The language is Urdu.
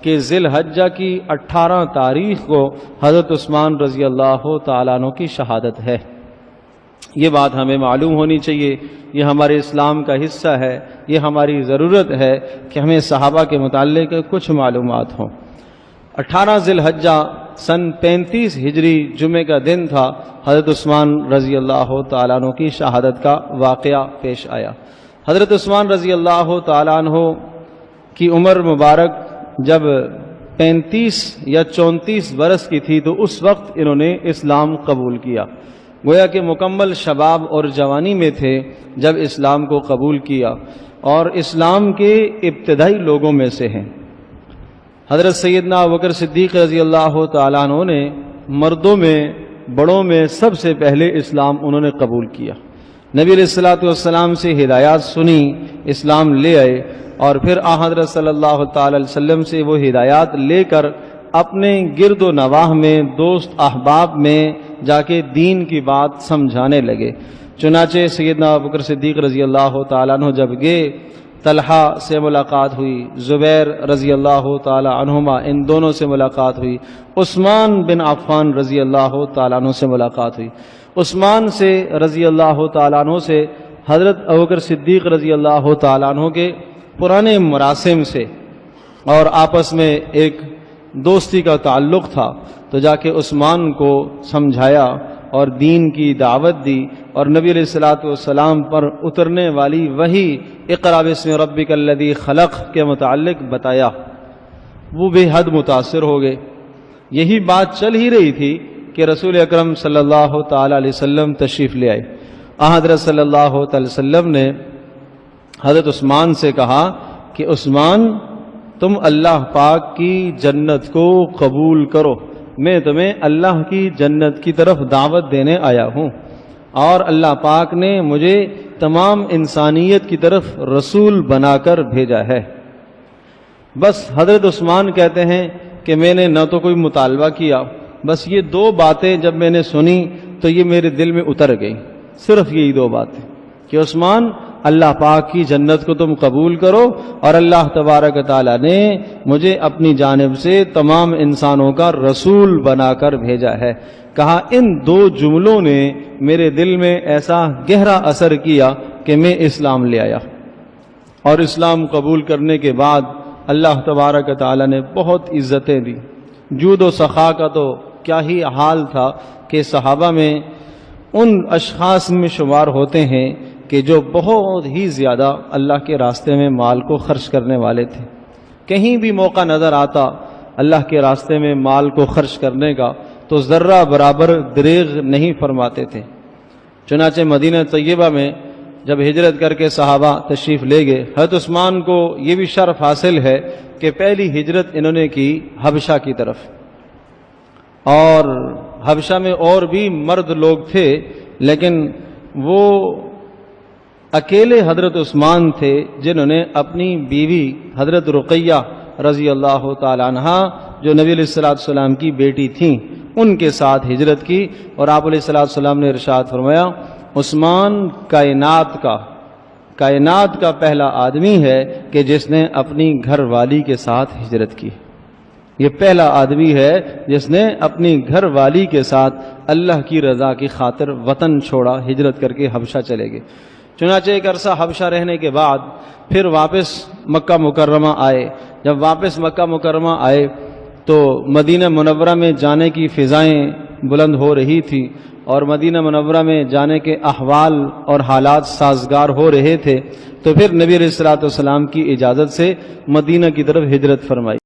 کہ ذی الحجہ کی 18 تاریخ کو حضرت عثمان رضی اللہ تعالیٰ عنہ کی شہادت ہے۔ یہ بات ہمیں معلوم ہونی چاہیے، یہ ہمارے اسلام کا حصہ ہے، یہ ہماری ضرورت ہے کہ ہمیں صحابہ کے متعلق کچھ معلومات ہوں۔ 18 ذی الحجہ سن 35 ہجری جمعے کا دن تھا، حضرت عثمان رضی اللہ تعالیٰ عنہ کی شہادت کا واقعہ پیش آیا۔ حضرت عثمان رضی اللہ تعالیٰ عنہ کی عمر مبارک جب 35 یا 34 برس کی تھی تو اس وقت انہوں نے اسلام قبول کیا، گویا کہ مکمل شباب اور جوانی میں تھے جب اسلام کو قبول کیا، اور اسلام کے ابتدائی لوگوں میں سے ہیں۔ حضرت سیدنا ابوبکر صدیق رضی اللہ تعالیٰ عنہ نے مردوں میں بڑوں میں سب سے پہلے اسلام انہوں نے قبول کیا، نبی علیہ الصلوۃ والسلام سے ہدایات سنی، اسلام لے آئے، اور پھر حضرت صلی اللہ تعالی علیہ وسلم سے وہ ہدایات لے کر اپنے گرد و نواح میں دوست احباب میں جا کے دین کی بات سمجھانے لگے۔ چنانچہ سیدنا ابوبکر صدیق رضی اللہ تعالیٰ عنہ جب گئے، طلحہ سے ملاقات ہوئی، زبیر رضی اللہ تعالیٰ عنہما ان دونوں سے ملاقات ہوئی، عثمان بن عفان رضی اللہ تعالیٰ عنہ سے ملاقات ہوئی۔ عثمان سے رضی اللہ تعالیٰ عنہ سے حضرت ابوبکر صدیق رضی اللہ تعالیٰ عنہ کے پرانے مراسم سے اور آپس میں ایک دوستی کا تعلق تھا، تو جا کے عثمان کو سمجھایا اور دین کی دعوت دی، اور نبی علیہ الصلوۃ والسلام پر اترنے والی وحی اقرأ باسم ربک الذی خلق کے متعلق بتایا۔ وہ بے حد متاثر ہو گئے۔ یہی بات چل ہی رہی تھی کہ رسول اکرم صلی اللہ تعالی علیہ وسلم تشریف لے آئے۔ حضرت صلی اللہ تعالی وسلم نے حضرت عثمان سے کہا کہ عثمان، تم اللہ پاک کی جنت کو قبول کرو، میں تمہیں اللہ کی جنت کی طرف دعوت دینے آیا ہوں، اور اللہ پاک نے مجھے تمام انسانیت کی طرف رسول بنا کر بھیجا ہے۔ بس حضرت عثمان کہتے ہیں کہ میں نے نہ تو کوئی مطالبہ کیا، بس یہ دو باتیں جب میں نے سنی تو یہ میرے دل میں اتر گئی، صرف یہی دو باتیں کہ عثمان، اللہ پاک کی جنت کو تم قبول کرو، اور اللہ تبارک تعالیٰ نے مجھے اپنی جانب سے تمام انسانوں کا رسول بنا کر بھیجا ہے۔ کہا ان دو جملوں نے میرے دل میں ایسا گہرا اثر کیا کہ میں اسلام لے آیا، اور اسلام قبول کرنے کے بعد اللہ تبارک تعالیٰ نے بہت عزتیں دی۔ جود و سخا کا تو کیا ہی حال تھا کہ صحابہ میں ان اشخاص میں شمار ہوتے ہیں کہ جو بہت ہی زیادہ اللہ کے راستے میں مال کو خرچ کرنے والے تھے۔ کہیں بھی موقع نظر آتا اللہ کے راستے میں مال کو خرچ کرنے کا تو ذرہ برابر دریغ نہیں فرماتے تھے۔ چنانچہ مدینہ طیبہ میں جب ہجرت کر کے صحابہ تشریف لے گئے، حضرت عثمان کو یہ بھی شرف حاصل ہے کہ پہلی ہجرت انہوں نے کی حبشہ کی طرف، اور حبشہ میں اور بھی مرد لوگ تھے، لیکن وہ اکیلے حضرت عثمان تھے جنہوں نے اپنی بیوی حضرت رقیہ رضی اللہ تعالی عنہا جو نبی علیہ الصلوۃ والسلام کی بیٹی تھیں، ان کے ساتھ ہجرت کی، اور آپ علیہ الصلوۃ والسلام نے ارشاد فرمایا عثمان کائنات کا پہلا آدمی ہے کہ جس نے اپنی گھر والی کے ساتھ ہجرت کی۔ یہ پہلا آدمی ہے جس نے اپنی گھر والی کے ساتھ اللہ کی رضا کی خاطر وطن چھوڑا، ہجرت کر کے حبشہ چلے گئے۔ چنانچہ ایک عرصہ حبشہ رہنے کے بعد پھر واپس مکہ مکرمہ آئے۔ جب واپس مکہ مکرمہ آئے تو مدینہ منورہ میں جانے کی فضائیں بلند ہو رہی تھی، اور مدینہ منورہ میں جانے کے احوال اور حالات سازگار ہو رہے تھے، تو پھر نبی علیہ الصلوۃ والسلام کی اجازت سے مدینہ کی طرف ہجرت فرمائی۔